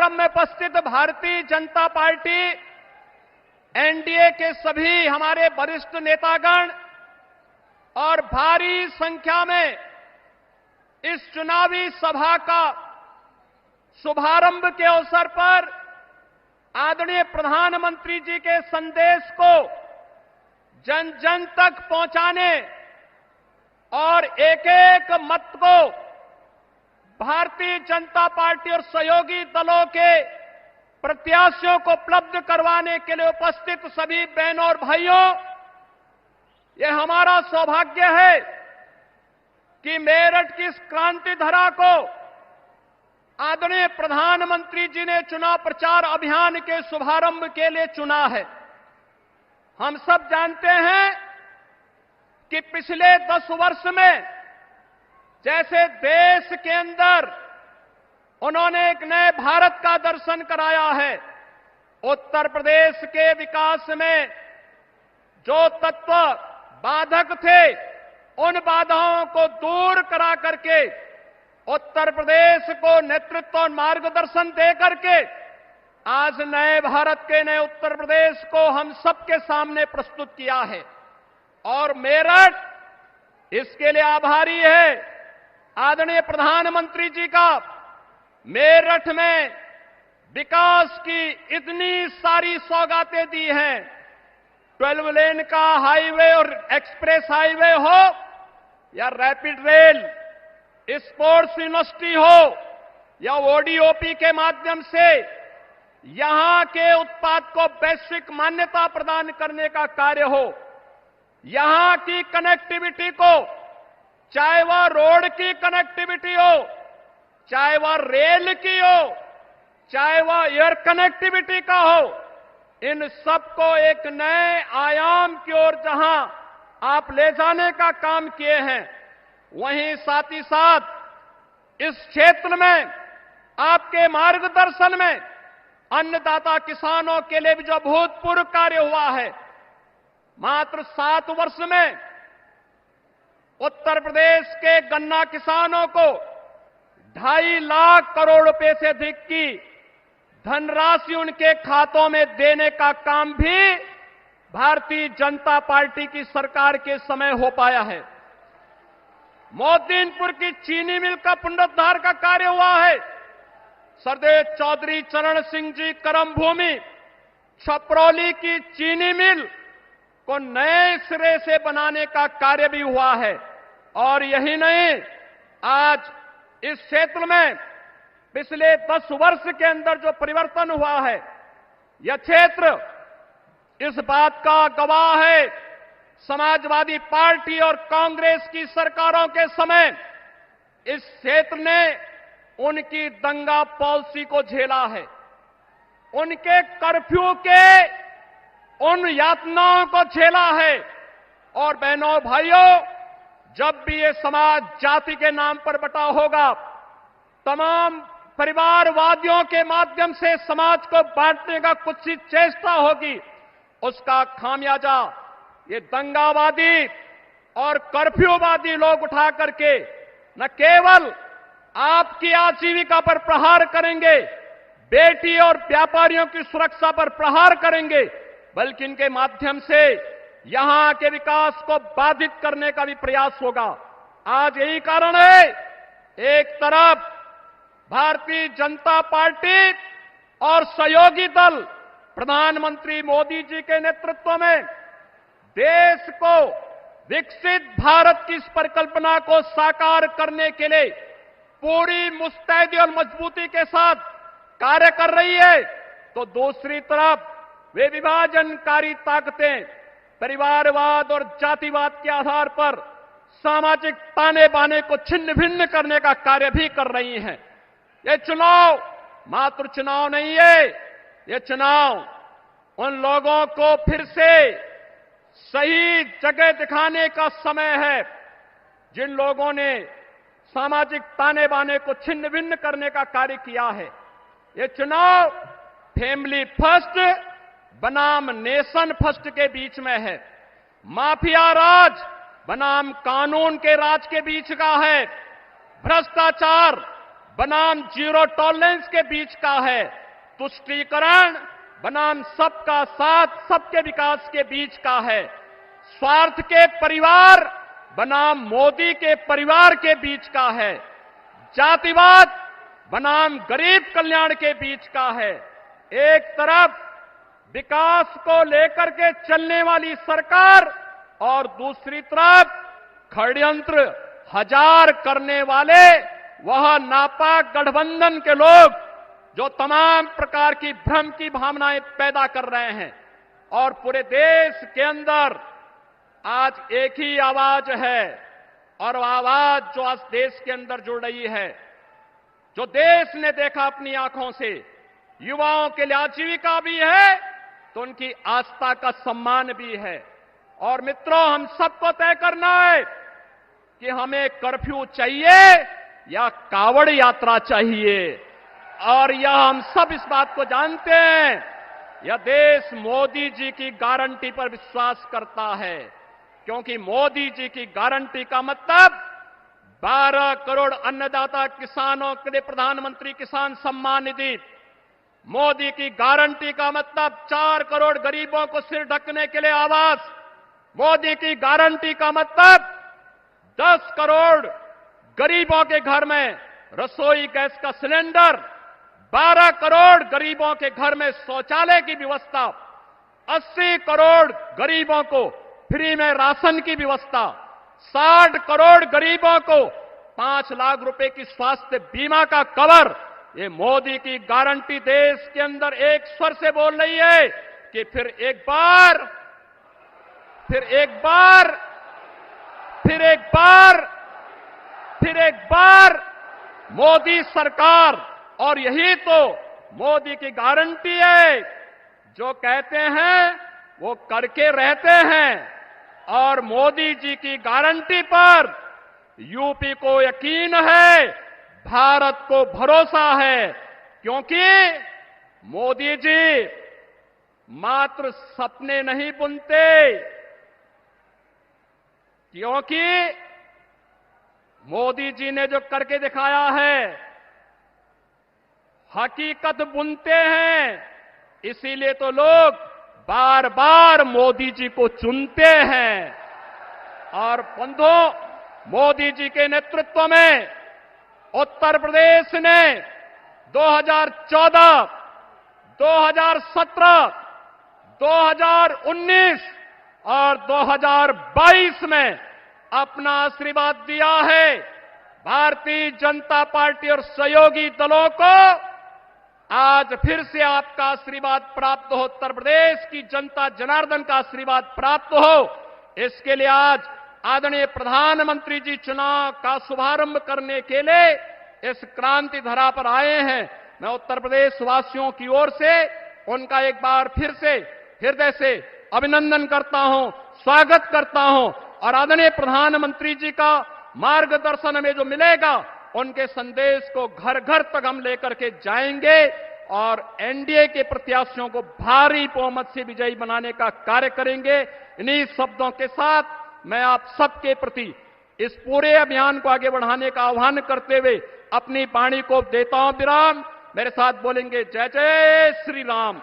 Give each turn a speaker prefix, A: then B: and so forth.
A: कार्यक्रम में उपस्थित भारतीय जनता पार्टी, एनडीए के सभी हमारे वरिष्ठ नेतागण और भारी संख्या में इस चुनावी सभा का शुभारंभ के अवसर पर आदरणीय प्रधानमंत्री जी के संदेश को जन जन तक पहुंचाने और एक एक मत को भारतीय जनता पार्टी और सहयोगी दलों के प्रत्याशियों को उपलब्ध करवाने के लिए उपस्थित सभी बहनों और भाइयों, ये हमारा सौभाग्य है कि मेरठ की इस क्रांति धरा को आदरणीय प्रधानमंत्री जी ने चुनाव प्रचार अभियान के शुभारंभ के लिए चुना है। हम सब जानते हैं कि पिछले 10 वर्ष में जैसे देश के अंदर उन्होंने एक नए भारत का दर्शन कराया है, उत्तर प्रदेश के विकास में जो तत्व बाधक थे उन बाधाओं को दूर करा करके उत्तर प्रदेश को नेतृत्व और मार्गदर्शन दे करके आज नए भारत के नए उत्तर प्रदेश को हम सबके सामने प्रस्तुत किया है। और मेरठ इसके लिए आभारी है आदरणीय प्रधानमंत्री जी का। मेरठ में विकास की इतनी सारी सौगातें दी हैं, 12 लेन का हाईवे और एक्सप्रेस हाईवे हो या रैपिड रेल, स्पोर्ट्स यूनिवर्सिटी हो या ओडीओपी के माध्यम से यहां के उत्पाद को वैश्विक मान्यता प्रदान करने का कार्य हो, यहां की कनेक्टिविटी को, चाहे वह रोड की कनेक्टिविटी हो, चाहे वह रेल की हो, चाहे वह एयर कनेक्टिविटी का हो, इन सबको एक नए आयाम की ओर जहां आप ले जाने का काम किए हैं, वहीं साथ ही साथ इस क्षेत्र में आपके मार्गदर्शन में अन्नदाता किसानों के लिए भी जो अभूतपूर्व कार्य हुआ है, मात्र 7 वर्ष में उत्तर प्रदेश के गन्ना किसानों को 2.5 लाख करोड़ रुपए से अधिक की धनराशि उनके खातों में देने का काम भी भारतीय जनता पार्टी की सरकार के समय हो पाया है। मोदीनपुर की चीनी मिल का पुनरुद्धार का कार्य हुआ है। सरदेव चौधरी चरण सिंह जी कर्मभूमि छपरौली की चीनी मिल को नए सिरे से बनाने का कार्य भी हुआ है। और यही नहीं, आज इस क्षेत्र में पिछले 10 वर्ष के अंदर जो परिवर्तन हुआ है, यह क्षेत्र इस बात का गवाह है, समाजवादी पार्टी और कांग्रेस की सरकारों के समय इस क्षेत्र ने उनकी दंगा पॉलिसी को झेला है, उनके कर्फ्यू के उन यातनाओं को झेला है। और बहनों भाइयों, जब भी ये समाज जाति के नाम पर बटा होगा, तमाम परिवारवादियों के माध्यम से समाज को बांटने का कुछ ही चेष्टा होगी, उसका खामियाजा ये दंगावादी और कर्फ्यूवादी लोग उठा करके न केवल आपकी आजीविका पर प्रहार करेंगे, बेटी और व्यापारियों की सुरक्षा पर प्रहार करेंगे, बल्कि इनके माध्यम से यहां के विकास को बाधित करने का भी प्रयास होगा। आज यही कारण है, एक तरफ भारतीय जनता पार्टी और सहयोगी दल प्रधानमंत्री मोदी जी के नेतृत्व में देश को विकसित भारत की इस परिकल्पना को साकार करने के लिए पूरी मुस्तैदी और मजबूती के साथ कार्य कर रही है, तो दूसरी तरफ वे विभाजनकारी ताकतें परिवारवाद और जातिवाद के आधार पर सामाजिक ताने बाने को छिन्न भिन्न करने का कार्य भी कर रही हैं। ये चुनाव मात्र चुनाव नहीं है, ये चुनाव उन लोगों को फिर से सही जगह दिखाने का समय है, जिन लोगों ने सामाजिक ताने बाने को छिन्न भिन्न करने का कार्य किया है। ये चुनाव फैमिली फर्स्ट बनाम नेशन फर्स्ट के बीच में है, माफिया राज बनाम कानून के राज के बीच का है, भ्रष्टाचार बनाम जीरो टॉलरेंस के बीच का है। तुष्टीकरण बनाम सबका साथ, सबके विकास के बीच का है। स्वार्थ के परिवार बनाम मोदी के परिवार के बीच का है। जातिवाद बनाम गरीब कल्याण के बीच का है। एक तरफ विकास को लेकर के चलने वाली सरकार और दूसरी तरफ षड्यंत्र हजार करने वाले वह नापाक गठबंधन के लोग जो तमाम प्रकार की भ्रम की भावनाएं पैदा कर रहे हैं। और पूरे देश के अंदर आज एक ही आवाज है, और वह आवाज जो आज देश के अंदर जुड़ रही है, जो देश ने देखा अपनी आंखों से, युवाओं के लिए आजीविका भी है तो उनकी आस्था का सम्मान भी है। और मित्रों, हम सबको तय करना है कि हमें कर्फ्यू चाहिए या कावड़ यात्रा चाहिए। और यह हम सब इस बात को जानते हैं, यह देश मोदी जी की गारंटी पर विश्वास करता है, क्योंकि मोदी जी की गारंटी का मतलब 12 करोड़ अन्नदाता किसानों के लिए प्रधानमंत्री किसान सम्मान निधि। मोदी की गारंटी का मतलब 4 करोड़ गरीबों को सिर ढकने के लिए आवास। मोदी की गारंटी का मतलब 10 करोड़ गरीबों के घर में रसोई गैस का सिलेंडर, 12 करोड़ गरीबों के घर में शौचालय की व्यवस्था, 80 करोड़ गरीबों को फ्री में राशन की व्यवस्था, 60 करोड़ गरीबों को 5 लाख रुपए की स्वास्थ्य बीमा का कवर। ये मोदी की गारंटी देश के अंदर एक स्वर से बोल रही है कि फिर एक बार मोदी सरकार। और यही तो मोदी की गारंटी है, जो कहते हैं वो करके रहते हैं। और मोदी जी की गारंटी पर यूपी को यकीन है, भारत को भरोसा है, क्योंकि मोदी जी मात्र सपने नहीं बुनते, क्योंकि मोदी जी ने जो करके दिखाया है हकीकत बुनते हैं। इसीलिए तो लोग बार बार मोदी जी को चुनते हैं। और बंधुओं, मोदी जी के नेतृत्व में उत्तर प्रदेश ने 2014, 2017, 2019 और 2022 में अपना आशीर्वाद दिया है। भारतीय जनता पार्टी और सहयोगी दलों को आज फिर से आपका आशीर्वाद प्राप्त हो, उत्तर प्रदेश की जनता जनार्दन का आशीर्वाद प्राप्त हो। इसके लिए आज आदरणीय प्रधानमंत्री जी चुनाव का शुभारंभ करने के लिए इस क्रांति धरा पर आए हैं। मैं उत्तर प्रदेश वासियों की ओर से उनका एक बार फिर से हृदय से अभिनंदन करता हूं, स्वागत करता हूं। और आदरणीय प्रधानमंत्री जी का मार्गदर्शन में जो मिलेगा, उनके संदेश को घर घर तक हम लेकर के जाएंगे और एनडीए के प्रत्याशियों को भारी बहुमत से विजयी बनाने का कार्य करेंगे। इन्हीं शब्दों के साथ मैं आप सबके प्रति इस पूरे अभियान को आगे बढ़ाने का आह्वान करते हुए अपनी वाणी को देता हूं विराम। मेरे साथ बोलेंगे जय जय श्री राम।